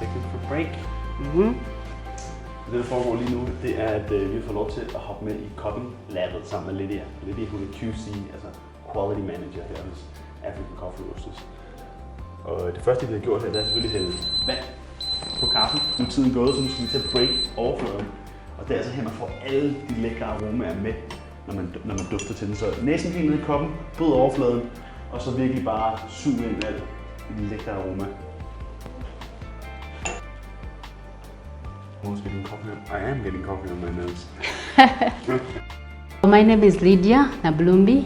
take it for a break. Det, der foregår lige nu, det er, at vi får lov til at hoppe med i cupping-labet sammen med Lydia. Lydia, hun er QC, altså Quality Manager her hos African Coffee Roasters. Og det første, vi har gjort her, det er selvfølgelig hælde vand på kaffen. Nu er tiden gået, så nu skal vi til at break overfladen. Og det er altså her, man får alle de lækre aromaer med, når man dufter til den. Så næsen helt ned i koppen, bryd overfladen, og så virkelig bare suge ind alt i de lækre aroma. I am getting coffee on my nose. My name is Lydia Nabulumbi.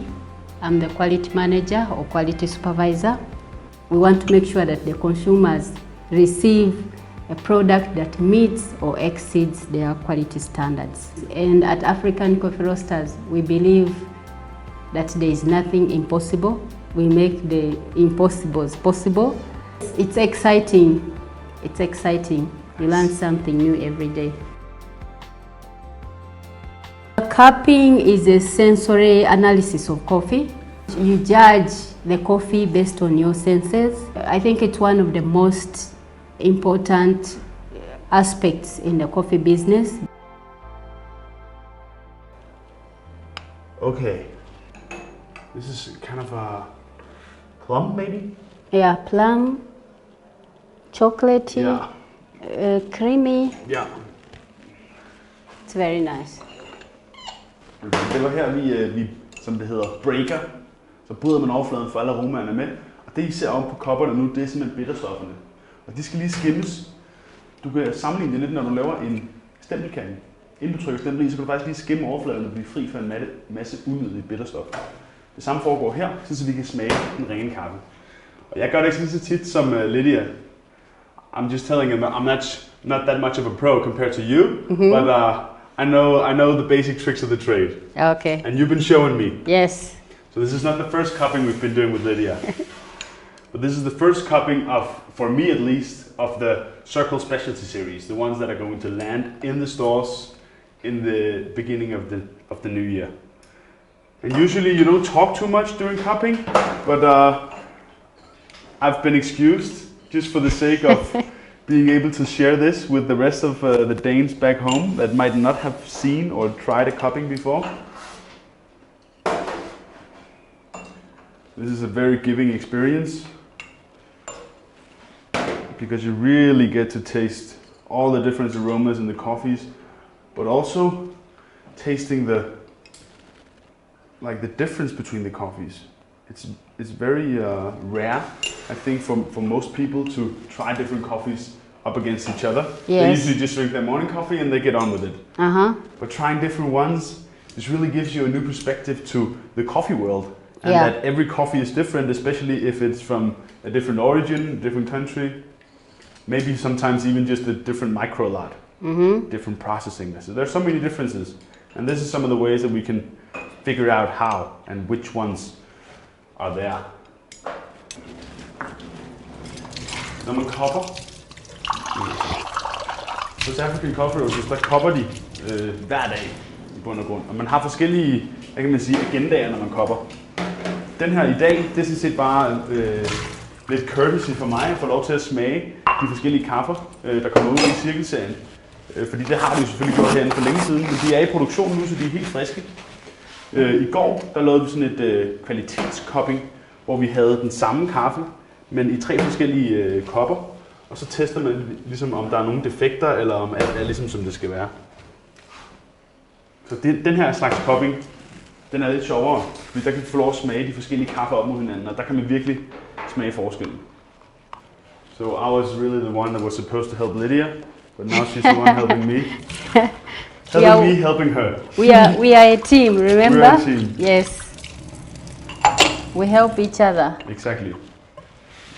I'm the quality manager or quality supervisor. We want to make sure that the consumers receive a product that meets or exceeds their quality standards. And at African Coffee Roasters, we believe that there is nothing impossible. We make the impossibles possible. It's exciting. It's exciting. You learn something new every day. Cupping is a sensory analysis of coffee. You judge the coffee based on your senses. I think it's one of the most important aspects in the coffee business. Okay, this is kind of a plum maybe? Yeah, plum, chocolatey, creamy. Yeah. It's very nice. Det var her, vi som det hedder, breaker. Så bryder man overfladen for alle aromaerne med. Og det I ser oppe på kopperne nu, det er simpelthen bitterstofferne. Og de skal lige skimmes. Du kan sammenligne det lidt, når du laver en stempelkande. Inden du trykker stempel i, så kan du faktisk lige skimme overfladen og blive fri for en masse unødige bitterstof. Det samme foregår her, så vi kan smage den rene kaffe. Og jeg gør det ikke lige så tit som Lydia. I'm just telling you, I'm not that much of a pro compared to you, but I know the basic tricks of the trade. Okay. And you've been showing me. Yes. So this is not the first cupping we've been doing with Lydia. But this is the first cupping of, for me at least, of the Cirkel specialty series, the ones that are going to land in the stores in the beginning of the new year. And usually you don't talk too much during cupping, but I've been excused just for the sake of being able to share this with the rest of the Danes back home that might not have seen or tried a cupping before. This is a very giving experience because you really get to taste all the different aromas in the coffees, but also tasting the difference between the coffees. It's very rare, I think, for most people to try different coffees up against each other. Yes. They usually just drink their morning coffee and they get on with it. But trying different ones, this really gives you a new perspective to the coffee world. And that every coffee is different, especially if it's from a different origin, a different country. Maybe sometimes even just a different micro lot, different processing. So there's so many differences. And this is some of the ways that we can figure out how and which ones are there. Når man kopper, hos African Coffee Roasters, der kopper de hver dag i bund og grund. Og man har forskellige, hvad kan man sige, agendaer, når man kopper. Den her i dag, det er sådan set bare lidt courtesy for mig at få lov til at smage de forskellige kaffer, der kommer ud i Cirkel-serien. Fordi det har de jo selvfølgelig gjort herinde for længe siden, men de er i produktion nu, så de er helt friske. I går, der lavede vi sådan et kvalitetskopping, hvor vi havde den samme kaffe, men i 3 forskellige kopper. Og så tester man ligesom, om der er nogle defekter, eller om alt er ligesom, som det skal være. Så den her slags kopping, den er lidt sjovere, fordi der kan vi få lov at smage de forskellige kaffer op mod hinanden, og der kan man virkelig smage forskellen. So I was really the one that was supposed to help Lydia, but now she's the one helping me. Helping her. We are a team, remember? We are a team. Yes. We help each other. Exactly.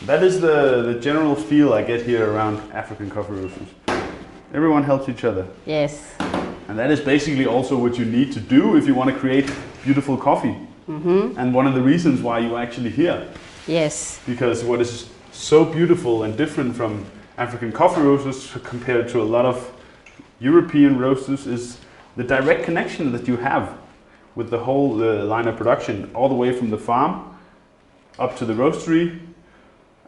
That is the general feel I get here around African Coffee Roasters. Everyone helps each other. Yes. And that is basically also what you need to do if you want to create beautiful coffee. And one of the reasons why you're actually here. Yes. Because what is so beautiful and different from African Coffee Roasters compared to a lot of European roasters is the direct connection that you have with the whole line of production, all the way from the farm up to the roastery,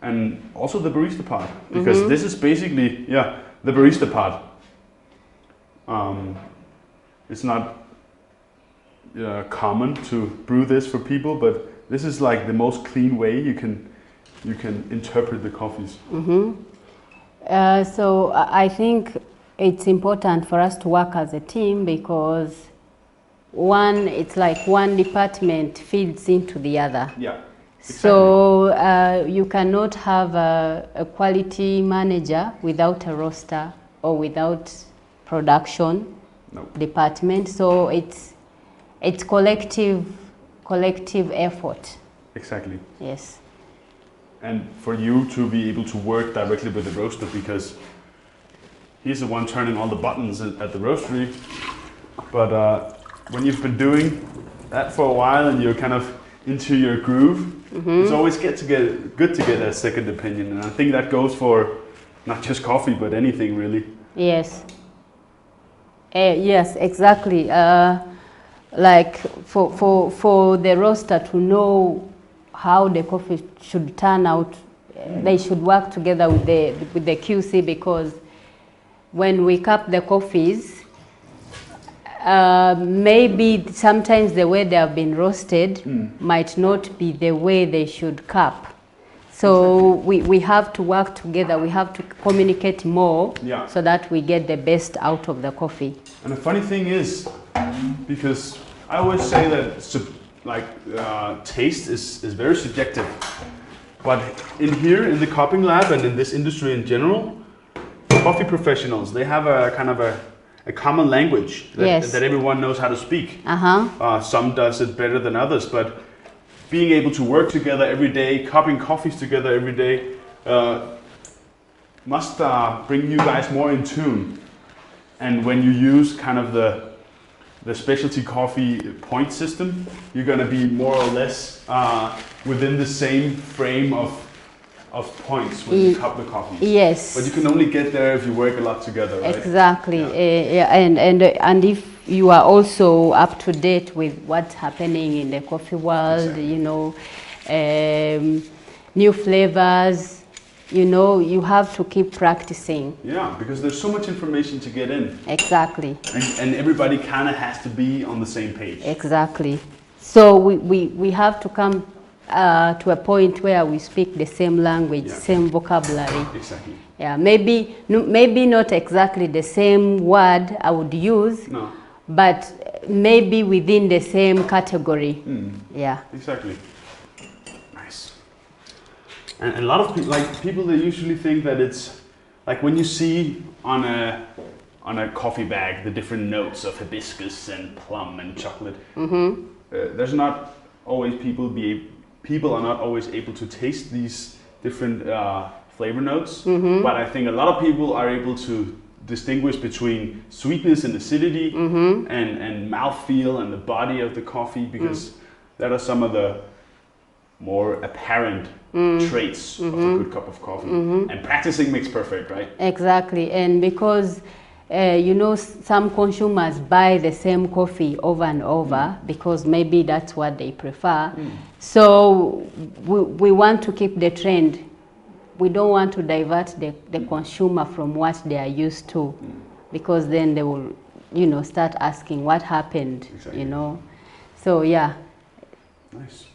and also the barista part, because this is basically, the barista part. It's not common to brew this for people, but this is like the most clean way you can interpret the coffees. So I think it's important for us to work as a team, because it's like one department feeds into the other. Yeah. Exactly. So you cannot have a quality manager without a roaster or without production department. So it's collective effort. Exactly. Yes. And for you to be able to work directly with the roaster, because he's the one turning all the buttons at the roastery. But when you've been doing that for a while and you're kind of into your groove, it's always good to get a second opinion. And I think that goes for not just coffee, but anything really. Yes. Yes, exactly. Like for the roaster to know how the coffee should turn out, they should work together with the QC, because when we cup the coffees, maybe sometimes the way they have been roasted might not be the way they should cup. So we have to work together, we have to communicate more so that we get the best out of the coffee. And the funny thing is, because I always say that taste is very subjective, but in the cupping lab and in this industry in general, coffee professionals, they have a kind of a common language that everyone knows how to speak. Some does it better than others, but being able to work together every day, cupping coffees together every day, must bring you guys more in tune. And when you use kind of the specialty coffee point system, you're going to be more or less within the same frame of points when you cup the coffee. Yes. But you can only get there if you work a lot together, right? Exactly. And if you are also up to date with what's happening in the coffee world, you know, new flavors, you know, you have to keep practicing. Yeah, because there's so much information to get in. Exactly. And everybody kind of has to be on the same page. Exactly. So we have to come to a point where we speak the same language, same vocabulary. Exactly. Yeah, maybe not exactly the same word I would use, but maybe within the same category. Yeah. Exactly. Nice. And a lot of people, they usually think that it's like when you see on a coffee bag the different notes of hibiscus and plum and chocolate. There's not always people are not always able to taste these different flavor notes, but I think a lot of people are able to distinguish between sweetness and acidity and mouthfeel and the body of the coffee, because that are some of the more apparent traits of a good cup of coffee. And practicing makes perfect, right? Exactly. And because you know, some consumers buy the same coffee over and over because maybe that's what they prefer. So we want to keep the trend. We don't want to divert the consumer from what they are used to, because then they will, you know, start asking what happened, you know. So yeah. Nice.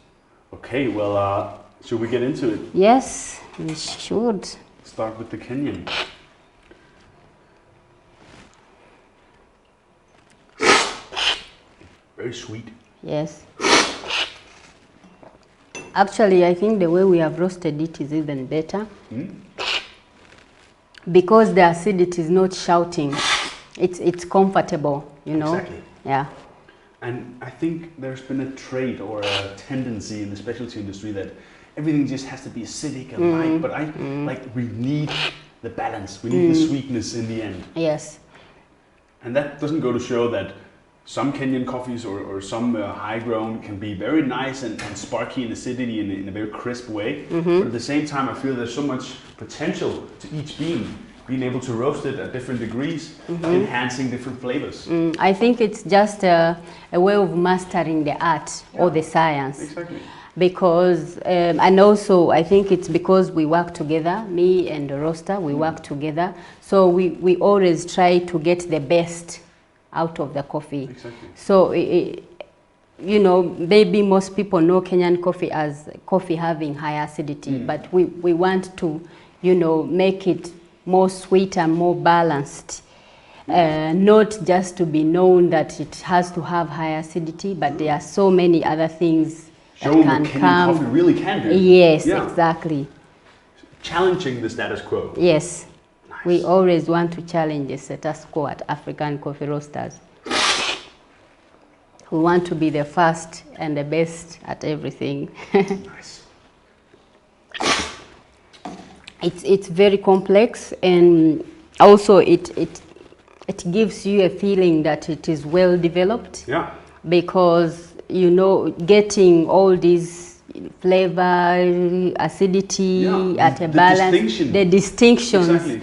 Okay, well, should we get into it? Yes, we should. Start with the Kenyan. Very sweet. Yes. Actually, I think the way we have roasted it is even better. Because the acidity is not shouting. It's comfortable, you know. Exactly. Yeah. And I think there's been a trait or a tendency in the specialty industry that everything just has to be acidic and light, but we need the balance. We need the sweetness in the end. Yes. And that doesn't go to show that some Kenyan coffees or some high-grown can be very nice and sparky in acidity in a very crisp way. But at the same time, I feel there's so much potential to each bean, being able to roast it at different degrees, enhancing different flavors. I think it's just a way of mastering the art or the science. Exactly. because and also I think it's because we work together, me and the roaster, we work together, so we always try to get the best out of the coffee. Exactly. So you know, maybe most people know Kenyan coffee as coffee having high acidity, but we want to, you know, make it more sweet and more balanced. Not just to be known that it has to have high acidity, but there are so many other things that can come. Coffee really can do. Yes, exactly. Challenging the status quo. Yes. Nice. We always want to challenge the status quo at African coffee roasters. We want to be the first and the best at everything. Nice. It's very complex, and also it gives you a feeling that it is well developed. Yeah. Because, you know, getting all these flavor, acidity at a balance, the distinctions, exactly.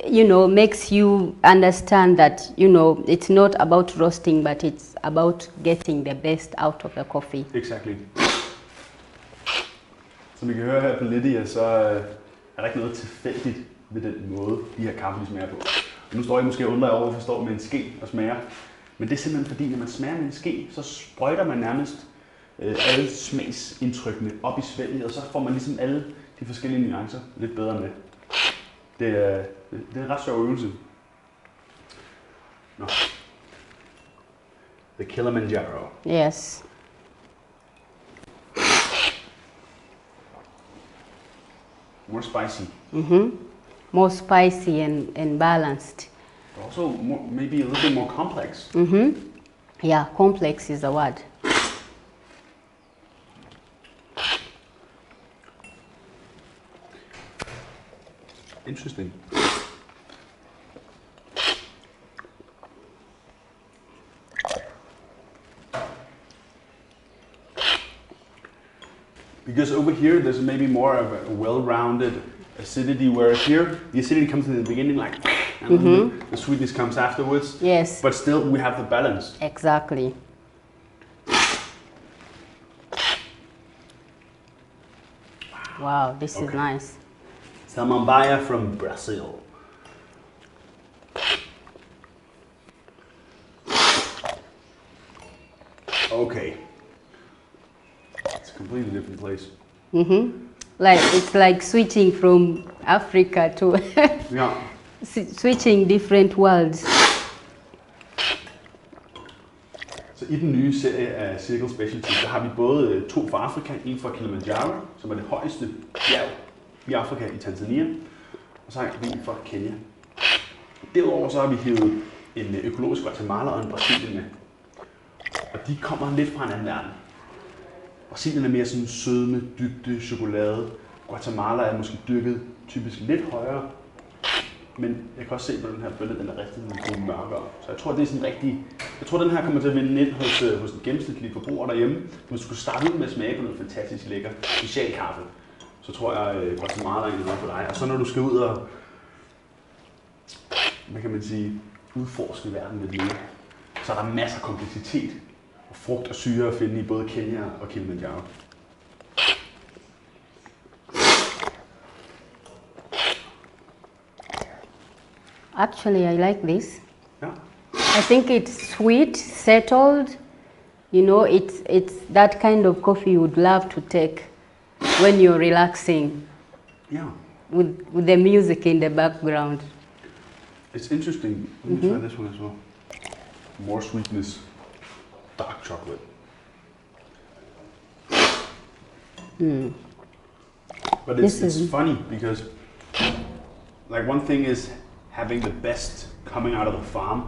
You know, makes you understand that, you know, it's not about roasting, but it's about getting the best out of the coffee. Exactly. Som I kan høre her på Lydia, så er der ikke noget tilfældigt ved den måde, de her kaffe de smager på. Og nu står I måske og undrer over, hvorfor jeg står med en ske og smager. Men det er simpelthen fordi, når man smager med en ske, så sprøjter man nærmest alle smagsindtrykkene op i svælget, og så får man ligesom alle de forskellige nuancer lidt bedre med. Det er en ret sjov øvelse. Nå. The Kilimanjaro. Yes. More spicy. More spicy and balanced. Also, maybe a little bit more complex. Yeah, complex is the word. Interesting. Because over here, there's maybe more of a well-rounded acidity, whereas here, the acidity comes in the beginning, like, and then the sweetness comes afterwards. Yes. But still, we have the balance. Exactly. Wow, this is nice. Samambaia from Brazil. Okay. It's a completely different place. Like, it's like switching from Africa to Yeah. switching different worlds. Så i den nye serie af Cirkel Specialty, der har vi både to fra Afrika, en fra Kilimanjaro, som er det højeste bjerg i Afrika i Tanzania, og så har vi en fra Kenya. Derudover så har vi hævet en økologisk Guatemala og en Brasilien med. Og de kommer lidt fra en anden verden. Brasilien er mere sådan sødme, dybde, chokolade. Guatemala er måske dyrket typisk lidt højere. Men jeg kan også se på den her bønne, den er rigtig lidt mørkere. Så jeg tror, det er sådan rigtig. Jeg tror, den her kommer til at vinde ind hos den gennemsnitlige forbruger derhjemme. Hvis du skulle starte ud med at smage på noget fantastisk lækker specialkaffe, så tror jeg, Guatemala er egentlig noget for dig. Og så når du skal ud og, hvad kan man sige, udforske verden lidt mere, så er der masser af kompleksitet og frugt og syre at finde i både Kenya og Kilimanjaro. Actually, I like this. Ja. I think it's sweet, settled. You know, it's that kind of coffee you would love to take when you're relaxing Yeah. with the music in the background. It's interesting. Let me try this one as well. More sweetness, dark chocolate. But it's funny because, like, one thing is having the best coming out of the farm,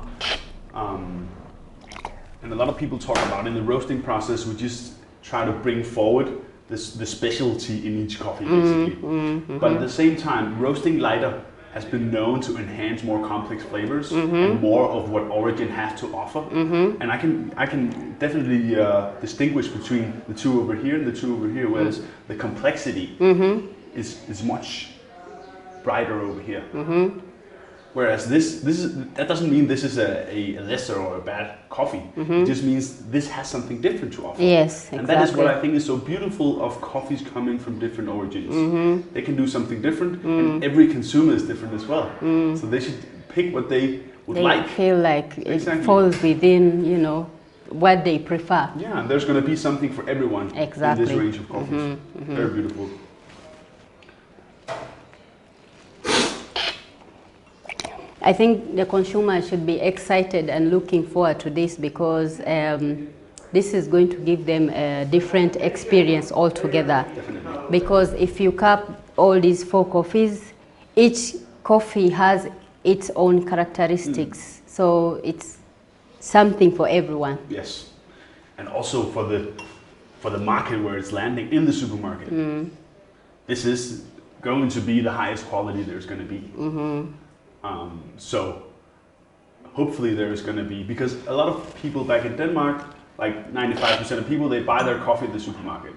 and a lot of people talk about in the roasting process, we just try to bring forward the specialty in each coffee, basically. But at the same time, roasting lighter has been known to enhance more complex flavors and more of what origin has to offer. And I can definitely distinguish between the two over here and the two over here, whereas the complexity is much brighter over here. Whereas that doesn't mean this is a lesser or a bad coffee. It just means this has something different to offer. Yes, exactly. And that is what I think is so beautiful of coffees coming from different origins. They can do something different, and every consumer is different as well. So they should pick what they would like. They feel like it falls within, you know, what they prefer. Yeah, and there's going to be something for everyone in this range of coffees. Very beautiful. I think the consumer should be excited and looking forward to this because this is going to give them a different experience altogether. Definitely. Because if you cup all these 4 coffees, each coffee has its own characteristics. So it's something for everyone. Yes, and also for the market where it's landing in the supermarket. This is going to be the highest quality there's going to be. So hopefully there is going to be, because a lot of people back in Denmark, like 95% of people, they buy their coffee at the supermarket.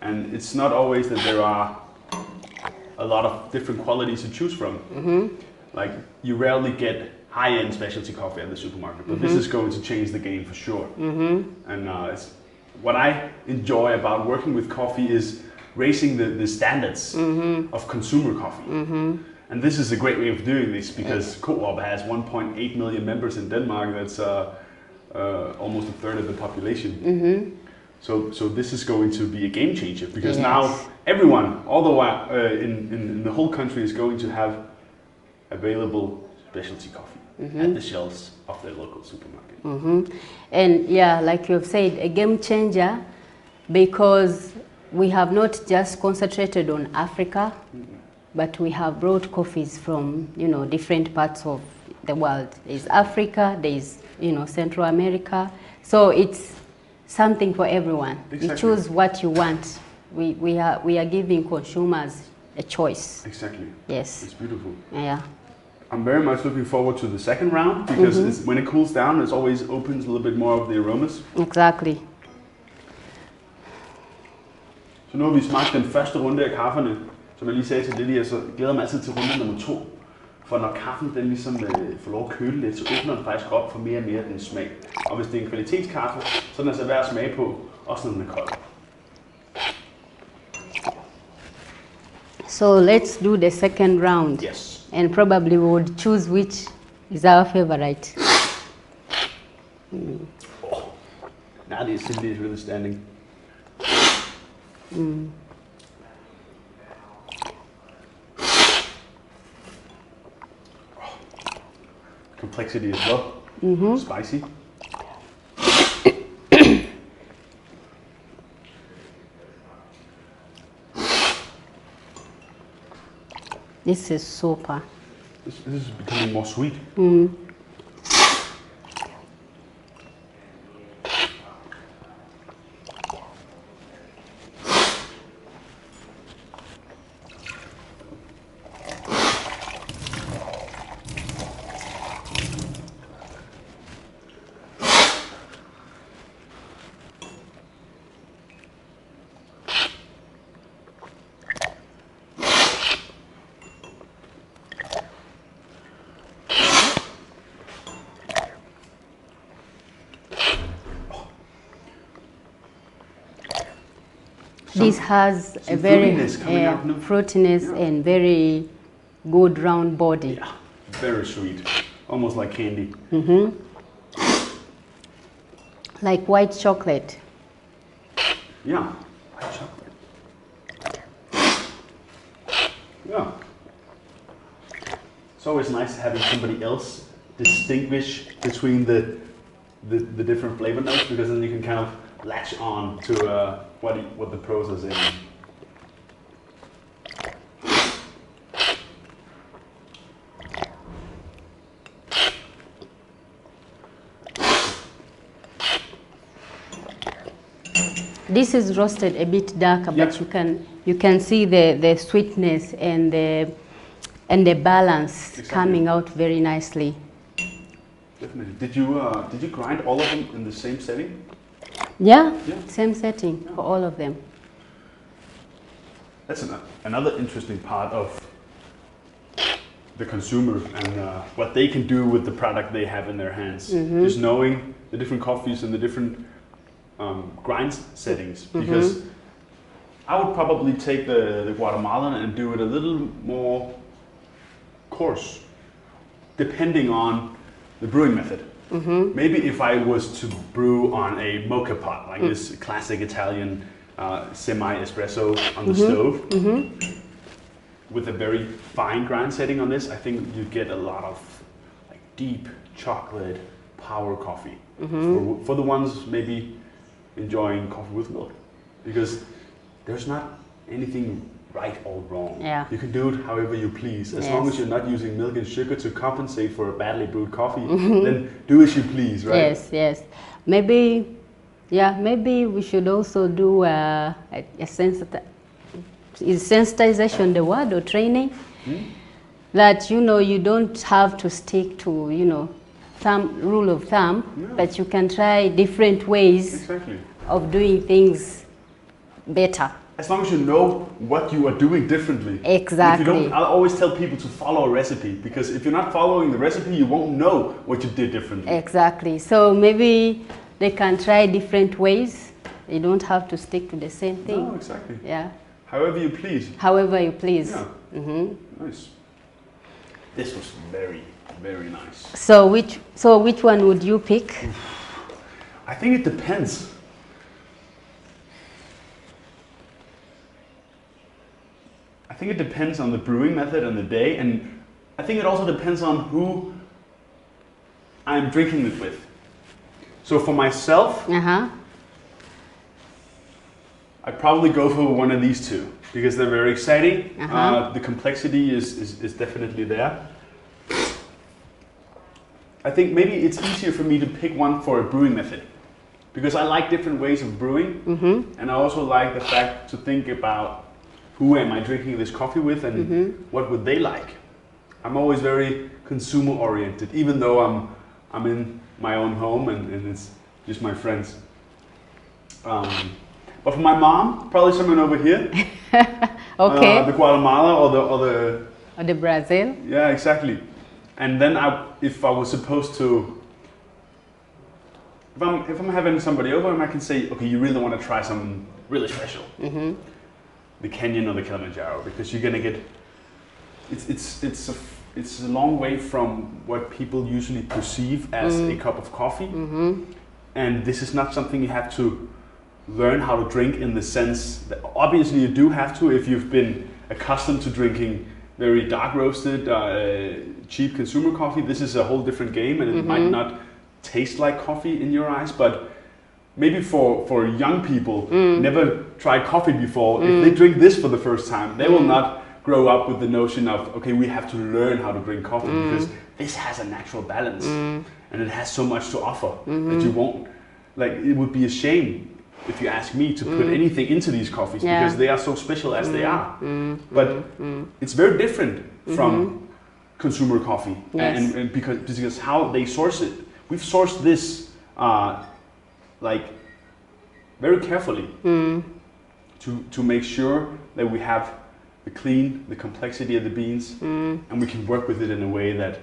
And it's not always that there are a lot of different qualities to choose from. Like you rarely get high-end specialty coffee at the supermarket, but this is going to change the game for sure. And it's, what I enjoy about working with coffee is raising the standards of consumer coffee. And this is a great way of doing this because Coop has 1.8 million members in Denmark. That's almost a third of the population. So this is going to be a game changer because now everyone, all the way in the whole country, is going to have available specialty coffee at the shelves of their local supermarket. And yeah, like you've said, a game changer because we have not just concentrated on Africa, but we have brought coffees from, you know, different parts of the world. There's Africa, there's, you know, Central America. So it's something for everyone. Exactly. You choose what you want. We are giving consumers a choice. Exactly. Yes. It's beautiful. Yeah. I'm very much looking forward to the second round because when it cools down, it always opens a little bit more of the aromas. Exactly. Så nu har vi smagt den første runde af kafferne. Som jeg lige sagde til Lydia, så glæder jeg mig altid til runde nummer 2. For når kaffen den ligesom får lov at køle lidt, så åbner den faktisk op for mere og mere den smag. Og hvis det er en kvalitetskaffe, så er den altså værd at smage på, også når den er kold. So let's do the second round. Yes. And probably we would choose which is our favorite. Now the acidity is really standing. Complexity as well. Spicy. This is super. This is becoming more sweet. This has a very fruitiness and very good round body. Yeah, very sweet, almost like candy. Like white chocolate. Yeah, white chocolate. Yeah. It's always nice having somebody else distinguish between the different flavor notes because then you can kind of latch on to what the process is. This is roasted a bit darker, but you can see the sweetness and the balance coming out very nicely. Definitely. Did you grind all of them in the same setting? Yeah, same setting for all of them. That's another interesting part of the consumer and what they can do with the product they have in their hands. Just knowing the different coffees and the different grind settings, because I would probably take the Guatemalan and do it a little more coarse, depending on the brewing method. Maybe if I was to brew on a mocha pot, like this classic Italian semi-espresso on the stove, with a very fine grind setting on this, I think you get a lot of like deep chocolate power coffee for the ones maybe enjoying coffee with milk, because there's not anything right or wrong. Yeah. You can do it however you please, as long as you're not using milk and sugar to compensate for a badly brewed coffee. Then do as you please, right? Yes, yes. Maybe, yeah, maybe we should also do a is sensitization the word, or training? That, you know, you don't have to stick to, you know, rule of thumb, but you can try different ways of doing things better. As long as you know what you are doing differently. Exactly. If you don't, I'll always tell people to follow a recipe, because if you're not following the recipe, you won't know what you did differently. Exactly. So maybe they can try different ways. You don't have to stick to the same thing. No, exactly. Yeah. However you please. However you please. Yeah. Nice. This was very, very nice. So which one would you pick? I think it depends. I think it depends on the brewing method and the day, and I think it also depends on who I'm drinking it with. So for myself, I'd probably go for one of these two, because they're very exciting. The complexity is definitely there. I think maybe it's easier for me to pick one for a brewing method, because I like different ways of brewing, and I also like the fact to think about who am I drinking this coffee with, and what would they like. I'm always very consumer oriented, even though I'm in my own home and it's just my friends. But for my mom, probably someone over here. Okay. The Guatemala or the Brazil. Yeah, exactly. And then if I was supposed to, if I'm having somebody over, I can say, okay, you really want to try something really special. The Kenyan or the Kilimanjaro, because you're gonna get, it's a long way from what people usually perceive as a cup of coffee. And this is not something you have to learn how to drink, in the sense that obviously you do have to if you've been accustomed to drinking very dark roasted, cheap consumer coffee. This is a whole different game, and it might not taste like coffee in your eyes, but maybe for young people, never tried coffee before, if they drink this for the first time, they will not grow up with the notion of, okay, we have to learn how to drink coffee, because this has a natural balance, and it has so much to offer that you won't, like, it would be a shame, if you ask me, to put anything into these coffees, because they are so special as they are. But it's very different from consumer coffee, and because how they source it. We've sourced this like very carefully to make sure that we have the complexity of the beans, and we can work with it in a way that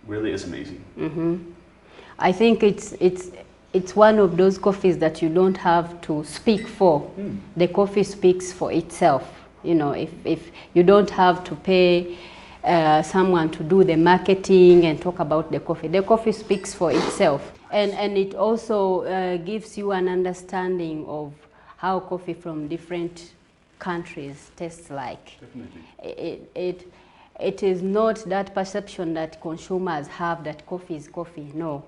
really is amazing. I think it's one of those coffees that you don't have to speak for. The coffee speaks for itself. You know, if you don't have to pay someone to do the marketing and talk about the coffee speaks for itself. And it also gives you an understanding of how coffee from different countries tastes like. Definitely. It is not that perception that consumers have that coffee is coffee. No.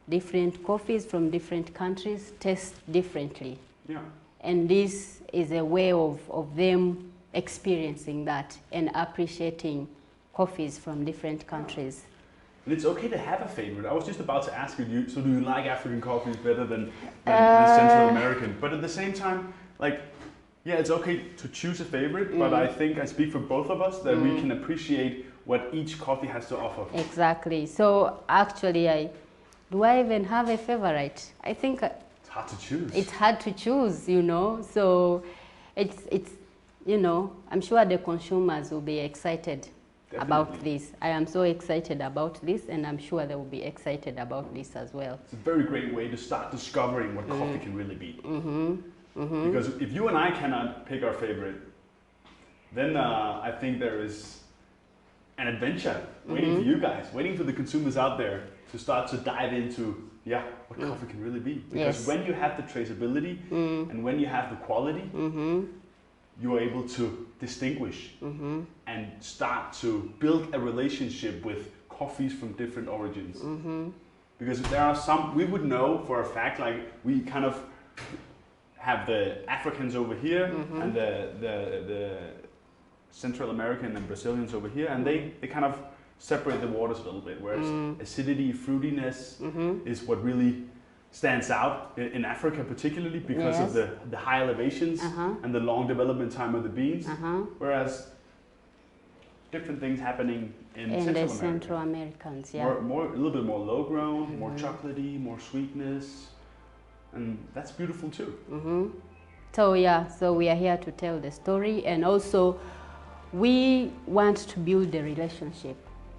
Different coffees from different countries taste differently. Yeah. And this is a way of them experiencing that and appreciating coffees from different countries. And it's okay to have a favorite. I was just about to ask you, so do you like African coffees better than Central American? But at the same time, like, yeah, it's okay to choose a favorite, but I think I speak for both of us that we can appreciate what each coffee has to offer. Exactly. So actually, do I even have a favorite? I think it's hard to choose. It's hard to choose, you know. So it's you know, I'm sure the consumers will be excited about this. I am so excited about this, and I'm sure they will be excited about this as well. It's a very great way to start discovering what coffee can really be. Because if you and I cannot pick our favorite, then I think there is an adventure waiting for you guys, waiting for the consumers out there to start to dive into what coffee can really be. Because when you have the traceability and when you have the quality, you are able to distinguish and start to build a relationship with coffees from different origins. Because there are some, we would know for a fact, like we kind of have the Africans over here and the Central American and Brazilians over here, and they kind of separate the waters a little bit, whereas acidity, fruitiness is what really stands out in Africa, particularly because of the high elevations and the long development time of the beans, whereas different things happening in the Central Central Americans, a little bit more low grown, more chocolatey, more sweetness, and that's beautiful too. So so we are here to tell the story, and also we want to build a relationship,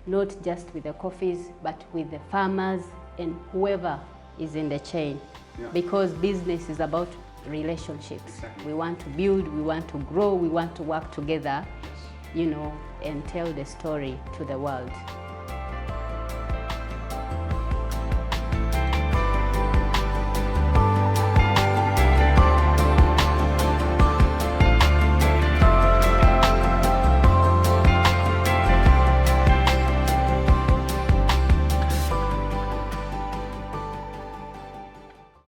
not just with the coffees, but with the farmers and whoever is in the chain, because business is about relationships. Exactly. We want to build, we want to grow, we want to work together, you know, and tell the story to the world.